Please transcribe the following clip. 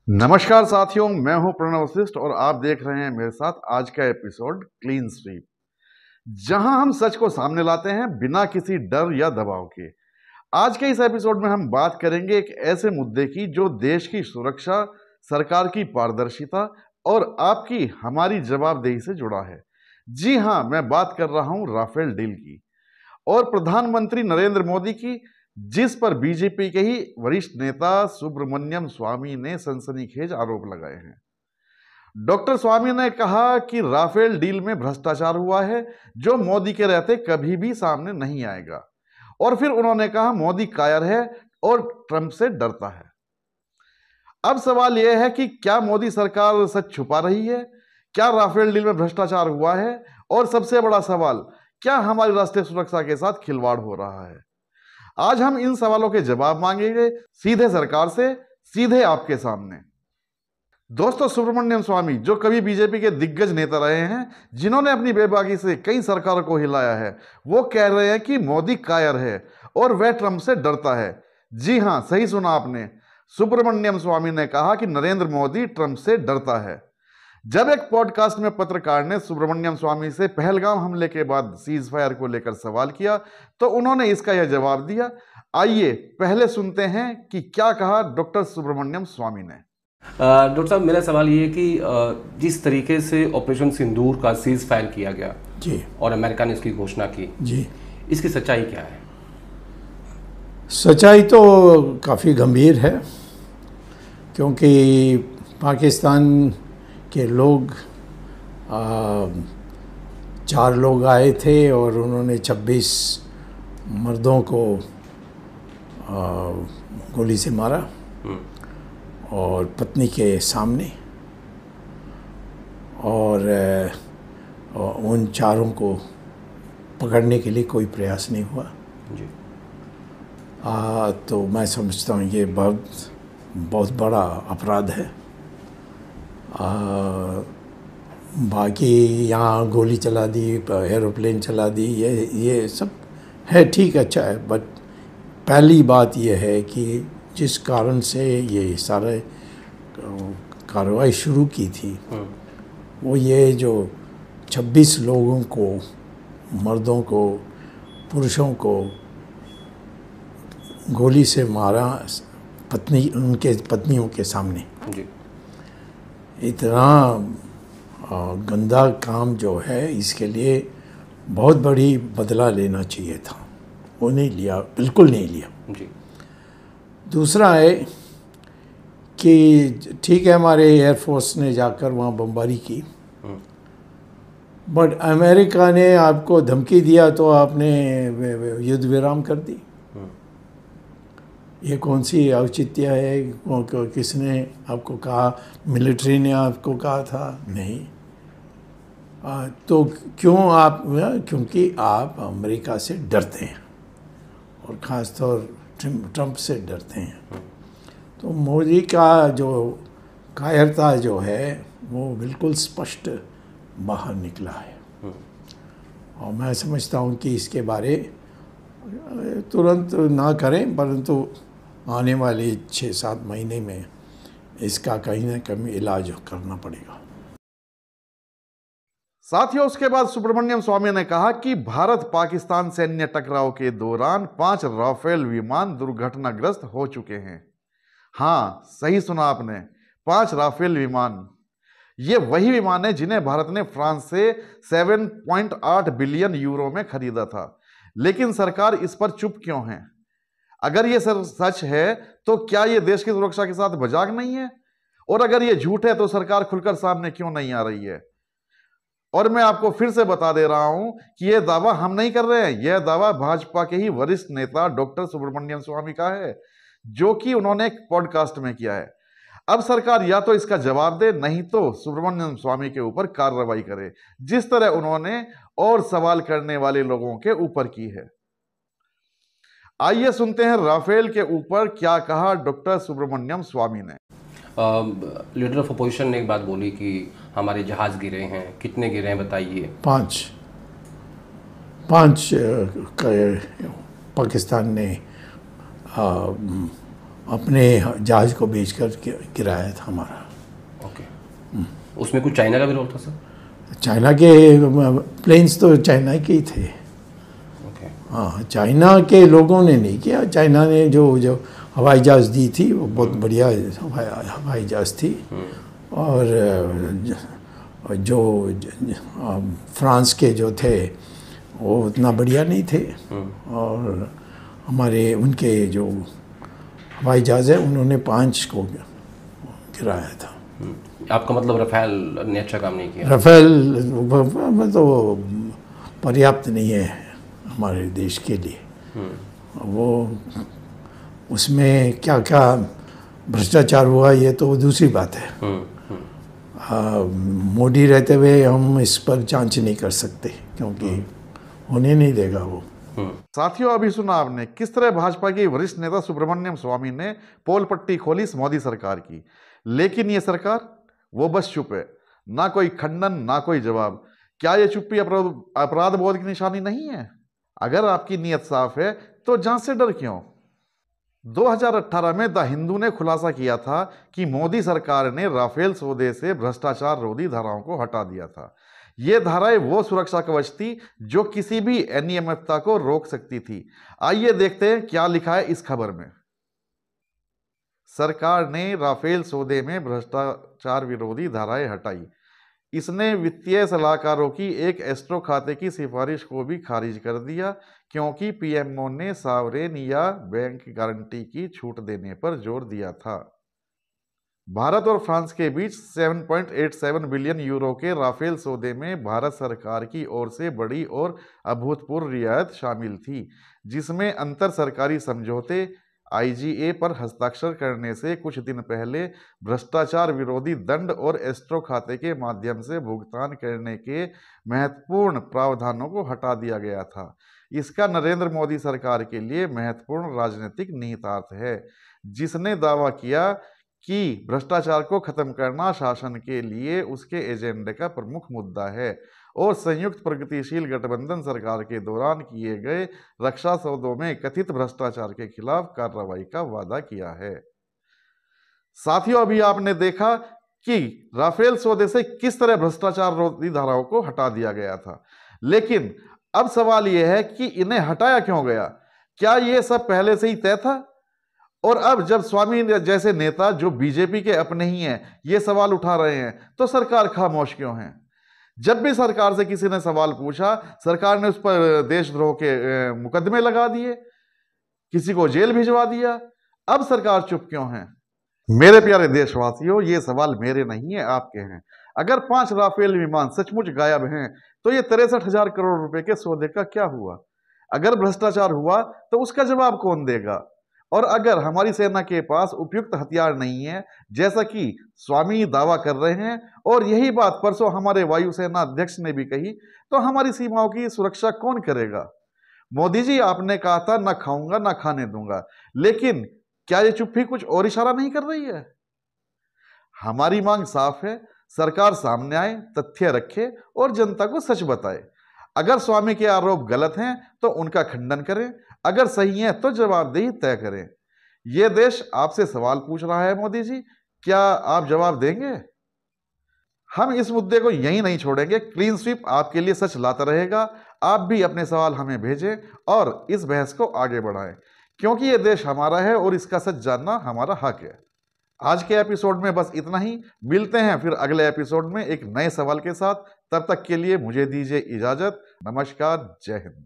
नमस्कार साथियों, मैं हूं प्रणव वशिष्ठ और आप देख रहे हैं मेरे साथ आज का एपिसोड क्लीन स्वीप, जहां हम सच को सामने लाते हैं बिना किसी डर या दबाव के। आज के इस एपिसोड में हम बात करेंगे एक ऐसे मुद्दे की जो देश की सुरक्षा, सरकार की पारदर्शिता और आपकी हमारी जवाबदेही से जुड़ा है। जी हां, मैं बात कर रहा हूं राफेल डील की और प्रधानमंत्री नरेंद्र मोदी की, जिस पर बीजेपी के ही वरिष्ठ नेता सुब्रमण्यम स्वामी ने सनसनीखेज आरोप लगाए हैं। डॉक्टर स्वामी ने कहा कि राफेल डील में भ्रष्टाचार हुआ है, जो मोदी के रहते कभी भी सामने नहीं आएगा। और फिर उन्होंने कहा मोदी कायर है और ट्रंप से डरता है। अब सवाल यह है कि क्या मोदी सरकार सच छुपा रही है? क्या राफेल डील में भ्रष्टाचार हुआ है? और सबसे बड़ा सवाल, क्या हमारी राष्ट्रीय सुरक्षा के साथ खिलवाड़ हो रहा है? आज हम इन सवालों के जवाब मांगेंगे, सीधे सरकार से, सीधे आपके सामने। दोस्तों, सुब्रमण्यम स्वामी जो कभी बीजेपी के दिग्गज नेता रहे हैं, जिन्होंने अपनी बेबाकी से कई सरकारों को हिलाया है, वो कह रहे हैं कि मोदी कायर है और वह ट्रंप से डरता है। जी हां, सही सुना आपने। सुब्रमण्यम स्वामी ने कहा कि नरेंद्र मोदी ट्रंप से डरता है। जब एक पॉडकास्ट में पत्रकार ने सुब्रमण्यम स्वामी से पहलगाम हमले के बाद सीज फायर को लेकर सवाल किया, तो उन्होंने इसका यह जवाब दिया। आइए पहले सुनते हैं कि क्या कहा डॉक्टर सुब्रमण्यम स्वामी ने। डॉक्टर साहब, मेरा सवाल ये है कि जिस तरीके से ऑपरेशन सिंदूर का सीज फायर किया गया जी और अमेरिका ने इसकी घोषणा की जी, इसकी सच्चाई क्या है? सच्चाई तो काफ़ी गंभीर है, क्योंकि पाकिस्तान के लोग 4 लोग आए थे और उन्होंने 26 मर्दों को गोली से मारा और पत्नी के सामने, और उन चारों को पकड़ने के लिए कोई प्रयास नहीं हुआ जी। तो मैं समझता हूँ ये बहुत बड़ा अपराध है। बाकी यहाँ गोली चला दी, एरोप्लेन चला दी, ये सब है, ठीक, अच्छा है, बट पहली बात ये है कि जिस कारण से ये सारे कार्रवाई शुरू की थी, वो ये जो 26 लोगों को, मर्दों को, पुरुषों को गोली से मारा उनके पत्नियों के सामने जी। इतना गंदा काम जो है, इसके लिए बहुत बड़ी बदला लेना चाहिए था। वो नहीं लिया, बिल्कुल नहीं लिया जी। दूसरा है कि ठीक है, हमारे एयरफोर्स ने जाकर वहाँ बमबारी की, बट अमेरिका ने आपको धमकी दिया तो आपने युद्ध विराम कर दी। ये कौन सी औचित्य है? किसने आपको कहा? मिलिट्री ने आपको कहा था? नहीं। तो क्यों आप? क्योंकि आप अमेरिका से डरते हैं और ख़ासतौर ट्रंप से डरते हैं। तो मोदी का जो कायरता जो है वो बिल्कुल स्पष्ट बाहर निकला है, और मैं समझता हूँ कि इसके बारे तुरंत ना करें, परंतु आने वाले 6-7 महीने में इसका कहीं ना कहीं इलाज करना पड़ेगा। साथियों, उसके बाद सुब्रमण्यम स्वामी ने कहा कि भारत पाकिस्तान सैन्य टकराव के दौरान 5 राफेल विमान दुर्घटनाग्रस्त हो चुके हैं। हाँ, सही सुना आपने, 5 राफेल विमान। ये वही विमान है जिन्हें भारत ने फ्रांस से 7.8 बिलियन यूरो में खरीदा था। लेकिन सरकार इस पर चुप क्यों है? अगर ये सच है तो क्या ये देश की सुरक्षा के साथ मजाक नहीं है? और अगर ये झूठ है तो सरकार खुलकर सामने क्यों नहीं आ रही है? और मैं आपको फिर से बता दे रहा हूं कि यह दावा हम नहीं कर रहे हैं, यह दावा भाजपा के ही वरिष्ठ नेता डॉक्टर सुब्रमण्यम स्वामी का है, जो कि उन्होंने एक पॉडकास्ट में किया है। अब सरकार या तो इसका जवाब दे, नहीं तो सुब्रमण्यम स्वामी के ऊपर कार्रवाई करे, जिस तरह उन्होंने और सवाल करने वाले लोगों के ऊपर की है। आइए सुनते हैं राफेल के ऊपर क्या कहा डॉक्टर सुब्रमण्यम स्वामी ने। लीडर ऑफ अपोजिशन ने एक बात बोली कि हमारे जहाज गिरे हैं। कितने गिरे हैं बताइए? 5 पाकिस्तान ने अपने जहाज को बेचकर गिराया था हमारा। ओके, उसमें कुछ चाइना का भी रोल था सर? चाइना के प्लेन्स तो चाइना के ही थे। ओके। हाँ, चाइना के लोगों ने नहीं किया। चाइना ने जो हवाई जहाज दी थी वो बहुत बढ़िया हवाई जहाज थी, और जो फ्रांस के जो थे वो उतना बढ़िया नहीं थे, और हमारे उनके जो हवाई जहाज है उन्होंने 5 को गिराया था। आपका मतलब रफेल ने अच्छा काम नहीं किया? रफेल तो पर्याप्त नहीं है हमारे देश के लिए। वो उसमें क्या क्या भ्रष्टाचार हुआ ये तो दूसरी बात है। मोदी रहते हुए हम इस पर जांच नहीं कर सकते, क्योंकि होने नहीं देगा वो। साथियों, अभी सुना आपने किस तरह भाजपा के वरिष्ठ नेता सुब्रमण्यम स्वामी ने पोल पट्टी खोली इस मोदी सरकार की। लेकिन ये सरकार वो बस चुप है, ना कोई खंडन ना कोई जवाब। क्या ये चुप्पी अपराध बोध की निशानी नहीं है? अगर आपकी नीयत साफ है तो जांच से डर क्यों? 2018 में द हिंदू ने खुलासा किया था कि मोदी सरकार ने राफेल सौदे से भ्रष्टाचार रोधी धाराओं को हटा दिया था। ये धाराएं वो सुरक्षा कवच थी जो किसी भी अनियमितता को रोक सकती थी। आइए देखते हैं क्या लिखा है इस खबर में। सरकार ने राफेल सौदे में भ्रष्टाचार विरोधी धाराएं हटाई। इसने वित्तीय सलाहकारों की एक एस्ट्रो खाते की सिफारिश को भी खारिज कर दिया, क्योंकि पीएमओ ने सावरेन या बैंक गारंटी की छूट देने पर जोर दिया था। भारत और फ्रांस के बीच 7.87 बिलियन यूरो के राफेल सौदे में भारत सरकार की ओर से बड़ी और अभूतपूर्व रियायत शामिल थी, जिसमें अंतर सरकारी समझौते आईजीए पर हस्ताक्षर करने से कुछ दिन पहले भ्रष्टाचार विरोधी दंड और एस्ट्रो खाते के माध्यम से भुगतान करने के महत्वपूर्ण प्रावधानों को हटा दिया गया था। इसका नरेंद्र मोदी सरकार के लिए महत्वपूर्ण राजनीतिक निहितार्थ है, जिसने दावा किया कि भ्रष्टाचार को खत्म करना शासन के लिए उसके एजेंडे का प्रमुख मुद्दा है, और संयुक्त प्रगतिशील गठबंधन सरकार के दौरान किए गए रक्षा सौदों में कथित भ्रष्टाचार के खिलाफ कार्रवाई का वादा किया है। साथियों, अभी आपने देखा कि राफेल सौदे से किस तरह भ्रष्टाचार रोधी धाराओं को हटा दिया गया था। लेकिन अब सवाल यह है कि इन्हें हटाया क्यों गया? क्या यह सब पहले से ही तय था? और अब जब स्वामी जैसे नेता जो बीजेपी के अपने ही हैं ये सवाल उठा रहे हैं, तो सरकार खामोश क्यों है? जब भी सरकार से किसी ने सवाल पूछा, सरकार ने उस पर देशद्रोह के मुकदमे लगा दिए, किसी को जेल भिजवा दिया। अब सरकार चुप क्यों है? मेरे प्यारे देशवासियों, ये सवाल मेरे नहीं है, आपके हैं। अगर 5 राफेल विमान सचमुच गायब हैं, तो ये 63,000 करोड़ रुपए के सौदे का क्या हुआ? अगर भ्रष्टाचार हुआ तो उसका जवाब कौन देगा? और अगर हमारी सेना के पास उपयुक्त हथियार नहीं है, जैसा कि स्वामी दावा कर रहे हैं, और यही बात परसों हमारे वायुसेना अध्यक्ष ने भी कही, तो हमारी सीमाओं की सुरक्षा कौन करेगा? मोदी जी, आपने कहा था ना खाऊंगा ना खाने दूंगा, लेकिन क्या ये चुप्पी कुछ और इशारा नहीं कर रही है? हमारी मांग साफ है, सरकार सामने आए, तथ्य रखे और जनता को सच बताए। अगर स्वामी के आरोप गलत हैं तो उनका खंडन करें, अगर सही है तो जवाबदेही तय करें। यह देश आपसे सवाल पूछ रहा है मोदी जी, क्या आप जवाब देंगे? हम इस मुद्दे को यहीं नहीं छोड़ेंगे। क्लीन स्वीप आपके लिए सच लाता रहेगा। आप भी अपने सवाल हमें भेजें और इस बहस को आगे बढ़ाएं, क्योंकि यह देश हमारा है और इसका सच जानना हमारा हक है। आज के एपिसोड में बस इतना ही। मिलते हैं फिर अगले एपिसोड में एक नए सवाल के साथ। तब तक के लिए मुझे दीजिए इजाजत। नमस्कार, जय हिंद।